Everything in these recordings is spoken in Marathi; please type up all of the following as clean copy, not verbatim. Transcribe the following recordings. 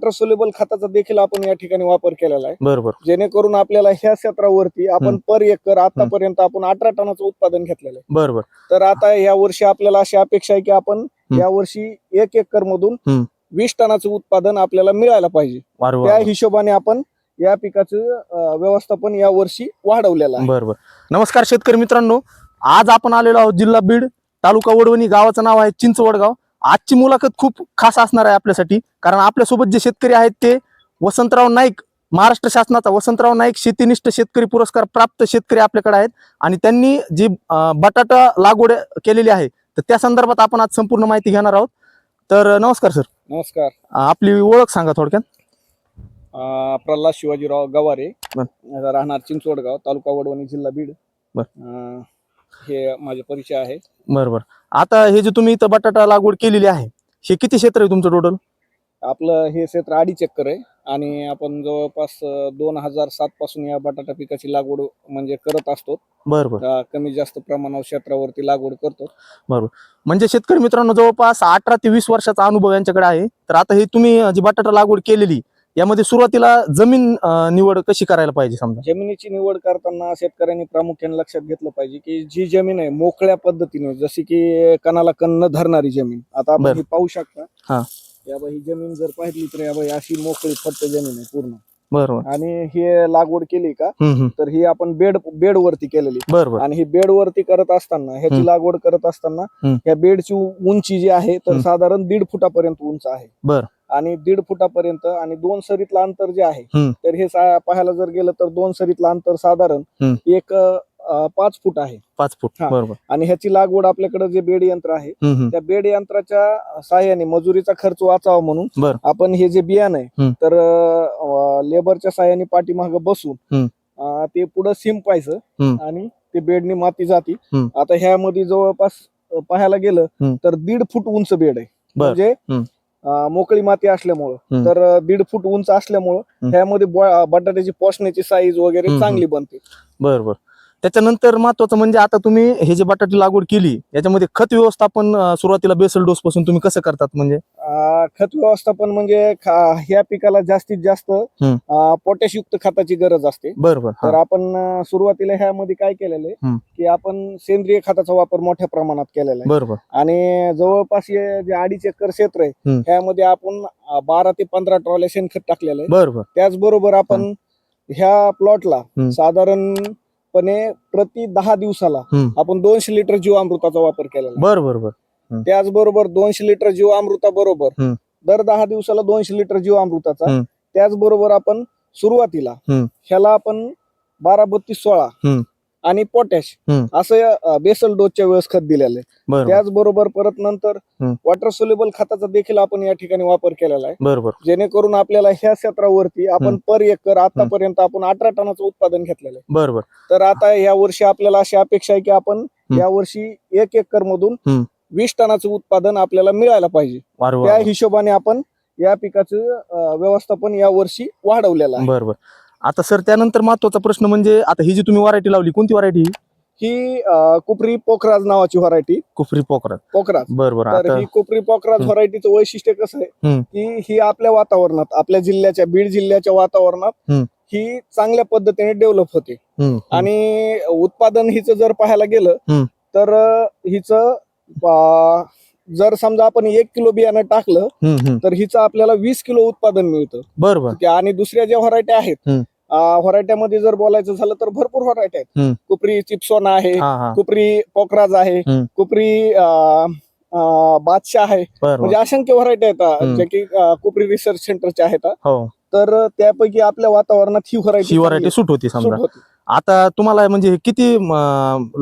वॉटर सोल्युबल खताचा देखील आपण या ठिकाणी वापर केलेला आहे, बरोबर. जेणेकरून आपल्याला ह्या क्षेत्रावरती आपण पर एकर आतापर्यंत आपण 18 टनाचं उत्पादन घेतलेलं आहे. बरोबर. तर आता या वर्षी आपल्याला अशी अपेक्षा आहे की आपण या वर्षी 1 एकर मधून 20 टनाचं उत्पादन आपल्याला मिळायला पाहिजे. त्या हिशोबाने आपण या पिकाचं व्यवस्थापन या वर्षी वाढवलेलं आहे. बरोबर. नमस्कार शेतकरी मित्रांनो, आज आपण आलेलो आहोत जिल्हा बीड, तालुका वडवणी, गावाचं नाव आहे चिंचवडगाव. आजची मुलाखत खूप खास असणार आहे आपल्यासाठी, कारण आपल्यासोबत जे शेतकरी आहेत ते वसंतराव नाईक, महाराष्ट्र शासनाचा वसंतराव नाईक शेतीनिष्ठ शेतकरी पुरस्कार प्राप्त शेतकरी आपल्याकडे आहेत आणि त्यांनी जी बटाटा लागवड केलेली आहे तर त्या संदर्भात आपण आज संपूर्ण माहिती घेणार आहोत. तर नमस्कार सर. नमस्कार. आपली ओळख सांगा थोडक्यात. प्रल्हाद शिवाजीराव गवारे, राहणार चिंचवडगाव, तालुका वडवणी, जिल्हा बीड. हे माझे परिचय आहे. बरोबर. आता हे जे तुम्ही इथं बटाटा लागवड केलेली आहे, हे किती क्षेत्र आहे तुमचं टोटल? आपलं हे क्षेत्र 2.5 एकर आहे आणि आपण जवळपास 2007 पासून या बटाटा पिकाची लागवड म्हणजे करत असतो. बरोबर. कमी जास्त प्रमाणावर क्षेत्रावरती लागवड करतो. बरोबर. म्हणजे शेतकरी मित्रांनो जवळपास 18 ते 20 वर्षाचा अनुभव यांच्याकडे आहे. तर आता हे तुम्ही जी बटाटा लागवड केलेली यामध्ये सुरुवातीला जमीन निवड कशी करायला पाहिजे? समजा जमिनीची निवड करताना शेतकऱ्यांनी प्रामुख्याने लक्षात घेतलं पाहिजे की जी जमीन आहे मोकळ्या पद्धतीने, जशी की कणाला कण न धरणारी जमीन. आता आपण ही पाहू शकता, ही जमीन जर पाहिली तर अशी मोकळी फट्ट जमीन आहे पूर्ण. बरोबर. आणि हे लागवड केली का तर ही आपण बेड वरती केलेली. बरोबर. आणि ही बेड वरती करत असताना, ह्याची लागवड करत असताना या बेडची उंची जी आहे तर साधारण 1.5 फुटापर्यंत उंच आहे. बरं. आणि 1.5 फुटापर्यंत आणि 2 सरीतलं अंतर जे आहे तर हे पाहायला जर गेलं तर 2 सरीतलं अंतर साधारण एक 5 फूट आहे. 5 फूट. बरोबर. आणि ह्याची लागवड आपल्याकडे जे बेड यंत्र आहे त्या बेड यंत्राच्या सहाय्याने मजुरीचा खर्च वाचावा म्हणून आपण हे जे बियाणं आहे तर लेबरच्या सहाय्याने पाठीमागे बसून ते पुढे शिंपायचं आणि ते बेडनी माती जाती. आता ह्यामध्ये जवळपास पाहायला गेलं तर 1.5 फूट उंच बेड आहे. म्हणजे मोकळी माती असल्यामुळं तर 1.5 फूट उंच असल्यामुळं ह्यामध्ये बटाट्याची पोषणाची साईज वगैरे चांगली बनते. बरोबर. त्याच्यानंतर महत्वाचं म्हणजे आता तुम्ही हे जे बटाटे लागवड केली याच्यामध्ये खत व्यवस्थापन सुरुवातीला बेसल डोस पासून तुम्ही कसं करतात? म्हणजे खत व्यवस्थापन म्हणजे ह्या पिकाला जास्तीत जास्त पोटॅश युक्त खताची गरज असते. बरोबर. तर आपण सुरुवातीला ह्यामध्ये काय केलेलं आहे की आपण सेंद्रिय खताचा वापर मोठ्या प्रमाणात केलेला आहे. बरोबर. आणि जवळपास हे जे 2.5 एकर क्षेत्र आहे ह्यामध्ये आपण 12 ते 15 ट्रॉल्या शेणखत टाकलेलं आहे. बरोबर. त्याचबरोबर आपण ह्या प्लॉटला साधारणपणे प्रति 10 दिवसाला आपण 200 लिटर जीवामृताचा वापर केलेला. बरोबर. त्याचबरोबर 200 लिटर जीवामृता बरोबर दर 10 दिवसाला 200 लिटर जीवामृताचा. त्याचबरोबर आपण सुरुवातीला ह्याला आपण 12-32-16 आणि पोटॅश असं बेसल डोसच्या वेळेस खत दिलेलं आहे. त्याचबरोबर परत नंतर वॉटर सोल्युबल खताचा देखील आपण या ठिकाणी वापर केलेला आहे. बरोबर. जेणेकरून आपल्याला ह्या क्षेत्रावरती आपण पर एकर आतापर्यंत आपण 18 टनाचं उत्पादन घेतलेलं आहे. बरोबर. तर आता या वर्षी आपल्याला अशी अपेक्षा आहे की आपण या वर्षी 1 एकर मधून 20 टनाचं उत्पादन आपल्याला मिळायला पाहिजे. त्या हिशोबाने आपण या पिकाचं व्यवस्थापन या वर्षी वाढवलेलं आहे. बरोबर. आता सर त्यानंतर महत्वाचा प्रश्न म्हणजे आता ही जी तुम्ही व्हरायटी लावली, कोणती व्हरायटी? ही कुपरी पोखराज नावाची व्हरायटी. कुपरी पोखराज. बरोबर. तर ही कुपरी पोखराज व्हरायटीचं वैशिष्ट्य कसं आहे की ही आपल्या वातावरणात, आपल्या जिल्ह्याच्या बीड जिल्ह्याच्या वातावरणात ही चांगल्या पद्धतीने डेव्हलप होते. आणि उत्पादन हिचं जर पाहायला गेलं तर हिचं जर समजा आपण 1 किलो बियाणं टाकलं तर हिचं आपल्याला 20 किलो उत्पादन मिळतं. बरोबर. आणि दुसऱ्या ज्या व्हरायटी आहेत व्हरायट्यामध्ये जर बोलायचं झालं तर भरपूर व्हरायटी आहेत. कुपरी चिप्सोना आहे, कुपरी पोखराज आहे, कुपरी बादशाह आहे. म्हणजे असंख्य व्हरायटी आहेत ज्या की कुपरी रिसर्च सेंटरच्या आहेत. तर त्यापैकी आपल्या वातावरणात ही व्हरायटी सूट होती. समजा आता तुम्हाला म्हणजे किती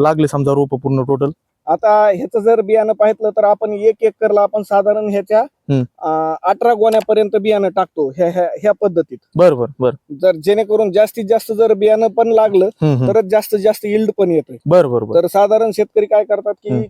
लागले समजा रोप पूर्ण टोटल? आता ह्याचं जर बियाणं पाहिलं तर आपण 1 एकरला आपण साधारण ह्याच्या 18 गोण्यापर्यंत बियाणं टाकतो ह्या पद्धतीत. बरोबर. जर जेणेकरून जास्तीत जास्त जर बियाणं पण लागलं तरच जास्तीत जास्त यील्ड पण येतोय. बरोबर. तर साधारण शेतकरी काय करतात की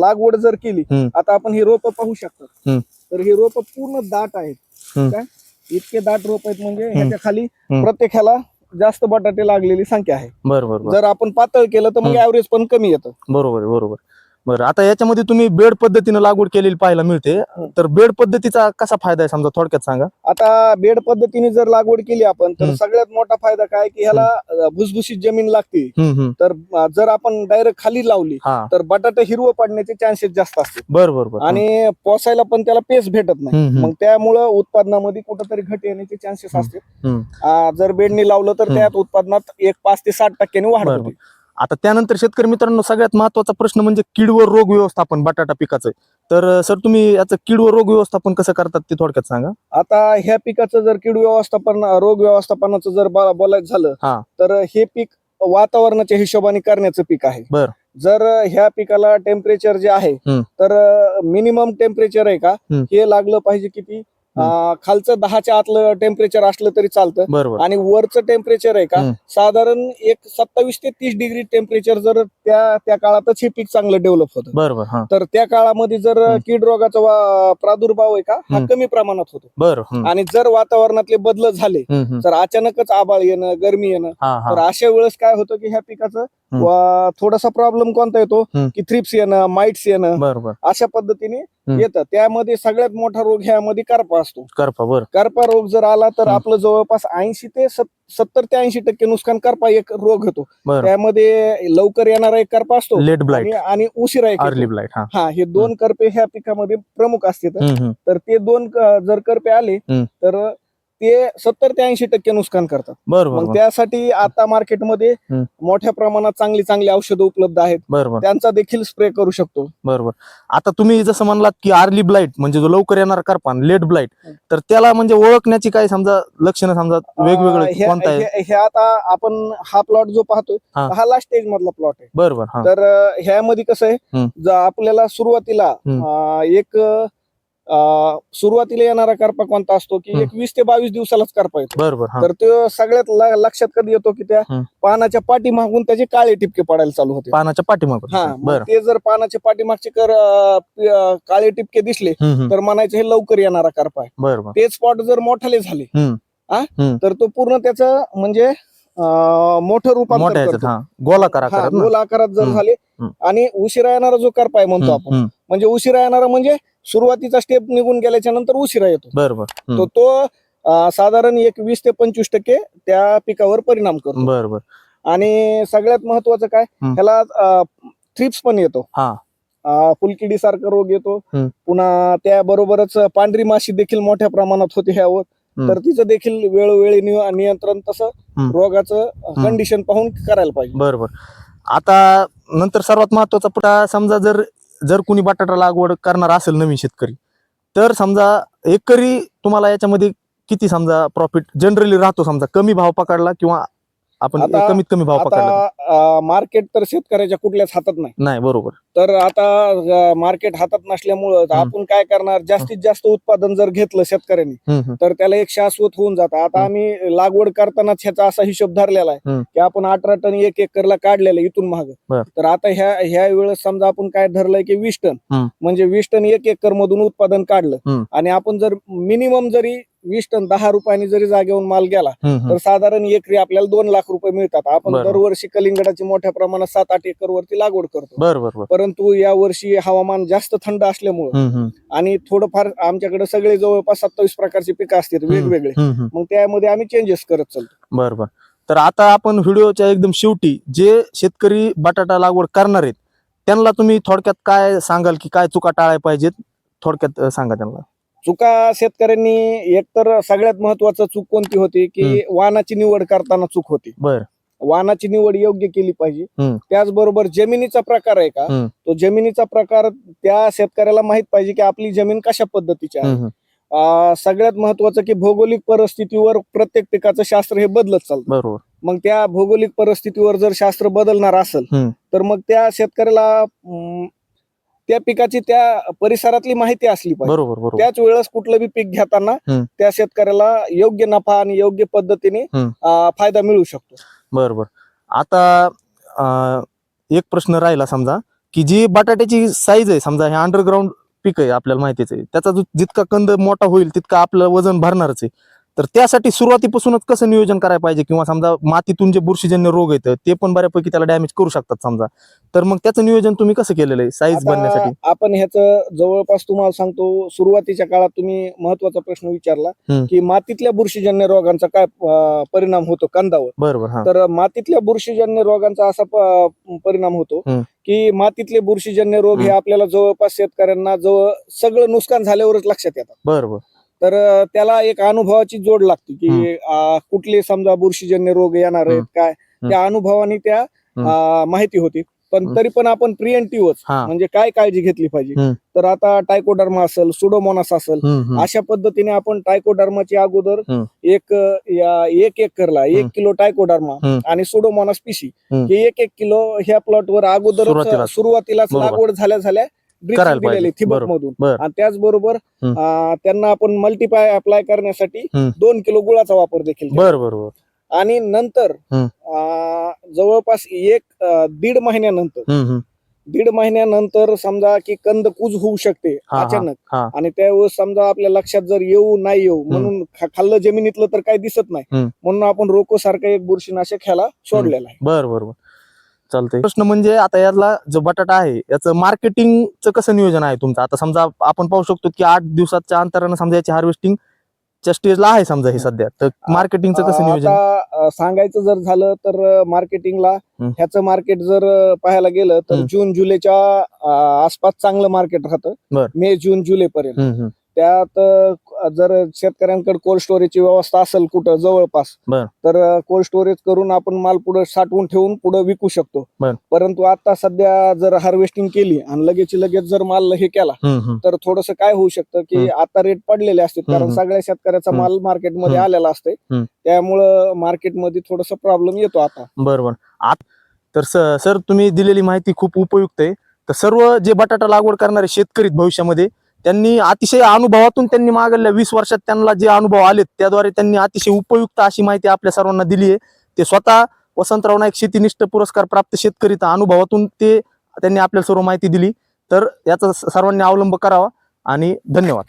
लागवड जर केली, आता आपण ही रोप पाहू शकतो तर ही रोप पूर्ण दाट आहेत. काय इतके दाट रोप आहेत म्हणजे ह्याच्या खाली प्रत्येकाला जास्त बटाटे लागलेली संख्या आहे. बरोबर. जर आपण पातळ केलं तर मग ऍव्हरेज पण कमी येतं. बरोबर. बरं, आता याच्यामध्ये तुम्ही बेड पद्धतीने लागवड केलेली पाहायला मिळते, तर बेड पद्धतीचा कसा फायदा आहे समजा थोडक्यात सांगा. आता बेड पद्धतीने जर लागवड केली आपण तर हम्म. सगळ्यात मोठा फायदा काय की ह्याला भुसभुशीत जमीन लागते. तर जर आपण डायरेक्ट खाली लावली तर बटाटा हिरवं पडण्याचे चान्सेस जास्त असतात. बरोबर. आणि पोसायला पण त्याला पेस भेटत नाही. मग त्यामुळं उत्पादनामध्ये कुठेतरी घट येण्याचे चान्सेस असतात. जर बेडनी लावलं तर त्यात उत्पादनात 5 ते 60% वाढ होते. आता त्यानंतर शेतकरी मित्रांनो सगळ्यात महत्वाचा प्रश्न म्हणजे कीड व रोग व्यवस्थापन बटाटा पिकाचं. तर सर तुम्ही याचं कीड व रोग व्यवस्थापन कसं करतात ते थोडक्यात सांगा. आता ह्या पिकाचं जर कीड व्यवस्थापन रोग व्यवस्थापनाचं जर बोलायचं झालं तर हे पीक वातावरणाच्या हिशोबाने करण्याचं पीक आहे. बरं. जर ह्या पिकाला टेम्परेचर जे आहे तर मिनिमम टेम्परेचर आहे का हे लागलं पाहिजे किती खालचं 10च्या आतलं टेम्परेचर असलं तरी चालतं. आणि वरचं टेम्परेचर आहे का साधारण 27 ते 30 डिग्री टेम्परेचर जर त्या काळातच हे पीक चांगलं डेव्हलप होतं. तर त्या काळामध्ये जर कीड रोगाचा प्रादुर्भाव आहे का हा कमी प्रमाणात होतो. आणि जर वातावरणातले बदल झाले तर अचानकच आभाळ येणं गरमी येणं तर अशा वेळेस काय होतं की ह्या पिकाचं थोडासा प्रॉब्लेम कोणता येतो की थ्रिप्स येणं माइट्स येणं अशा पद्धतीने येतं. त्यामध्ये सगळ्यात मोठा रोग ह्यामध्ये करपा असतो. करपा रोग जर आला तर आपलं जवळपास 80 ते 70 ते 80% नुकसान करपा एक रोग होतो. त्यामध्ये लवकर येणारा एक करपा असतो आणि उशिरा एक हे 2 करपे ह्या पिकामध्ये प्रमुख असतात. तर ते 2 जर करपे आले तर ते 70 ते 80% नुकसान करतात. मग त्यासाठी आता मार्केटमध्ये मोठ्या प्रमाणात चांगली औषधं उपलब्ध आहेत. त्यांचा देखील स्प्रे करू शकतो. बरोबर. आता तुम्ही जसं म्हणलात की अर्ली ब्लाइट म्हणजे जो लवकर येणारा करपा लेट ब्लाइट तर त्याला म्हणजे ओळखण्याची काय समजा लक्षणं समजा वेगवेगळे कोणता आहे. हे आता आपण हा प्लॉट जो पाहतोय हा लास्ट स्टेज मधला प्लॉट आहे. बरोबर. तर ह्यामध्ये कसं आहे आपल्याला सुरुवातीला सुरुवातीला येणारा करपा कोणता असतो की 21 ते 22 दिवसालाच करपा येतो. तर तो सगळ्यात लक्षात कधी येतो की त्या पानाच्या पाठीमागून त्याचे काळे टिपके पडायला चालू होते. पानाच्या पाठीमागून ते जर पानाच्या पाठीमागचे काळे टिपके दिसले तर म्हणायचं हे लवकर येणारा करपा आहे. ते स्पॉट जर मोठाले झाले तर तो पूर्ण त्याचं म्हणजे मोठं रूपांतर गोल आकारात जर झाले आणि उशिरा येणारा जो करपा आहे म्हणतो आपण म्हणजे उशिरा येणारा म्हणजे सुरुवातीचा स्टेप निघून गेल्याच्या नंतर उशिरा येतो. तो साधारण 20 ते 25% त्या पिकावर परिणाम करतो. आणि सगळ्यात महत्वाचं काय ह्याला थ्रिप्स पण येतो. फुलकिडी सारखा रोग येतो. पुन्हा त्याबरोबरच पांढरी माशी देखील मोठ्या प्रमाणात होते ह्यावर. तर तिचं देखील वेळोवेळी नियंत्रण तसं रोगाचं कंडिशन पाहून करायला पाहिजे. बरोबर. आता नंतर सर्वात महत्वाचा समजा जर कुणी बटाटा लागवड करणार असेल नवीन शेतकरी तर समजा एकरी तुम्हाला याच्यामध्ये किती समजा प्रॉफिट जनरली राहतो समजा कमी भाव पकडला किंवा आपण कमीत कमी भाव पकडला. मार्केट तर शेतकऱ्याच्या कुठल्याच हातात नाही. बरोबर. तर आता मार्केट हातात नसल्यामुळं आपण काय करणार जास्तीत जास्त उत्पादन जर घेतलं शेतकऱ्यांनी तर त्याला एक शाश्वत होऊन जातं. आता आम्ही लागवड करतानाच ह्याचा असा हिशोब धरलेला आहे की आपण 18 टन 1 एकरला काढलेलं इथून माग. तर आता ह्या वेळेस समजा आपण काय धरलंय की 20 टन म्हणजे 20 टन 1 एकर मधून उत्पादन काढलं आणि आपण जर मिनिमम जरी 20 टन 10 रुपयांनी जरी जागेवरून माल गेला तर साधारण एकरी आपल्याला 2 लाख रुपये मिळतात. आपण दरवर्षी कलिंगडाची मोठ्या प्रमाणात 7-8 एकर वरती लागवड करतो. परंतु या वर्षी हवामान जास्त थंड असल्यामुळे आणि थोडंफार आमच्याकडे सगळे जवळपास 27 प्रकारचे पिकं असतात वेगवेगळे. मग त्यामध्ये आम्ही चेंजेस करत चालतो. बरोबर. तर आता आपण व्हिडिओच्या एकदम शेवटी जे शेतकरी बटाटा लागवड करणार आहेत त्यांना तुम्ही थोडक्यात काय सांगाल की काय चुका टाळायला पाहिजेत थोडक्यात सांगा त्यांना. चुका शेतकऱ्यांनी एकतर सगळ्यात महत्वाचं चूक कोणती होती की वाणाची निवड करताना चूक होती. वाणाची निवड योग्य केली पाहिजे. त्याचबरोबर जमिनीचा प्रकार आहे का तो जमिनीचा प्रकार त्या शेतकऱ्याला माहित पाहिजे की आपली जमीन कशा पद्धतीची आहे. सगळ्यात महत्वाचं की भौगोलिक परिस्थितीवर प्रत्येक पिकाचं शास्त्र हे बदलत चालतं. मग त्या भौगोलिक परिस्थितीवर जर शास्त्र बदलणार असेल तर मग त्या शेतकऱ्याला त्या पिकाची त्या परिसरातली माहिती असली पाहिजे. त्याच वेळेस कुठलं बी पीक घेताना त्या शेतकऱ्याला योग्य नफा आणि योग्य पद्धतीने फायदा मिळू शकतो. बरोबर. आता एक प्रश्न राहिला समजा की जी बटाट्याची साईज आहे समजा हे अंडरग्राऊंड पीक आहे आपल्याला माहितीच आहे त्याचा जितका कंद मोठा होईल तितका आपलं वजन भरणारच आहे. तर त्यासाठी सुरुवातीपासूनच कसं नियोजन करायला पाहिजे, किंवा समजा मातीतून जे बुरशीजन्य रोग येतं ते पण बऱ्यापैकी त्याला डॅमेज करू शकतात समजा, तर मग त्याचं नियोजन तुम्ही कसं केलेलं आहे साईज आता बनण्यासाठी? आपण ह्याचं जवळपास तुम्हाला सांगतो, सुरुवातीच्या काळात तुम्ही महत्वाचा प्रश्न विचारला की मातीतल्या बुरशीजन्य रोगांचा काय परिणाम होतो कंदावर. बरोबर. हा. तर मातीतल्या बुरशीजन्य रोगांचा असा परिणाम होतो की मातीतले बुरशीजन्य रोग हे आपल्याला जवळपास शेतकऱ्यांना सगळं नुकसान झाल्यावरच लक्षात येतात. बरोबर. तर त्याला एक अनुभवाची जोड लागते की कुठले समजा बुरशीजन्य रोग येणार आहेत काय, त्या अनुभवाने त्या माहिती होती. पण तरी पण आपण प्रिएंटिव्हच म्हणजे काय काळजी घेतली पाहिजे, तर आता टायकोडर्मा असेल, सुडोमोनास असेल, अशा पद्धतीने आपण टायकोडर्माची अगोदर एक एकरला 1 किलो टायकोडर्मा आणि सुडोमोनास पिशी हे 1 किलो ह्या प्लॉटवर अगोदर सुरुवातीलाच लागवड झाल्या ड्रिचिंग दिलेली ठिबक मधून. आणि त्याचबरोबर त्यांना आपण मल्टीप्लाय अप्लाय करण्यासाठी 2 किलो गुळाचा वापर देखील केला. बरोबर. आणि नंतर जवळपास दीड महिन्यानंतर समजा की कंद कूज होऊ शकते अचानक, आणि त्यावेळेस समजा आपल्या लक्षात जर नाही येऊ म्हणून खाल्लं जमिनीतलं तर काही दिसत नाही, म्हणून आपण रोको सारखा एक बुरशीनाशक ह्याला सोडलेला आहे. बरोबर. चालतंय. प्रश्न म्हणजे आता याला जो बटाटा आहे याचं मार्केटिंगचं कसं नियोजन आहे तुमचं? आता समजा आपण पाहू शकतो की 8 दिवसाच्या अंतरानं समजा याची हार्वेस्टिंग स्टेजला आहे समजा हे सध्या, तर मार्केटिंगचं कसं नियोजन? आता सांगायचं जर झालं तर मार्केटिंगला ह्याचं मार्केट जर पाहायला गेलं तर जून जुलैच्या आसपास चांगलं मार्केट राहतं, मे जून जुलै पर्यंत. त्यात जर शेतकऱ्यांकडे कोल्ड स्टोरेजची व्यवस्था असेल कुठं जवळपास, तर कोल्ड स्टोरेज करून आपण माल पुढे साठवून ठेवून पुढे विकू शकतो. परंतु आता सध्या जर हार्वेस्टिंग केली आणि लगेच जर माल हे केला तर थोडस काय होऊ शकतं की आता रेट पडलेले असतात, कारण सगळ्या शेतकऱ्याचा माल मार्केटमध्ये आलेला असतोय, त्यामुळं मार्केटमध्ये थोडस प्रॉब्लेम येतो आता. बरोबर. तर सर तुम्ही दिलेली माहिती खूप उपयुक्त आहे. तर सर्व जे बटाटा लागवड करणारे शेतकरी भविष्यामध्ये त्यांनी अतिशय अनुभवातून त्यांनी मागल्या 20 वर्षात त्यांना जे अनुभव आलेत त्याद्वारे त्यांनी अतिशय उपयुक्त अशी माहिती आपल्या सर्वांना दिली आहे. ते स्वतः वसंतराव नाईक शेतीनिष्ठ पुरस्कार प्राप्त शेतकरी अनुभवातून त्यांनी आपल्याला सर्व माहिती दिली. तर याचा सर्वांनी अवलंब करावा आणि धन्यवाद.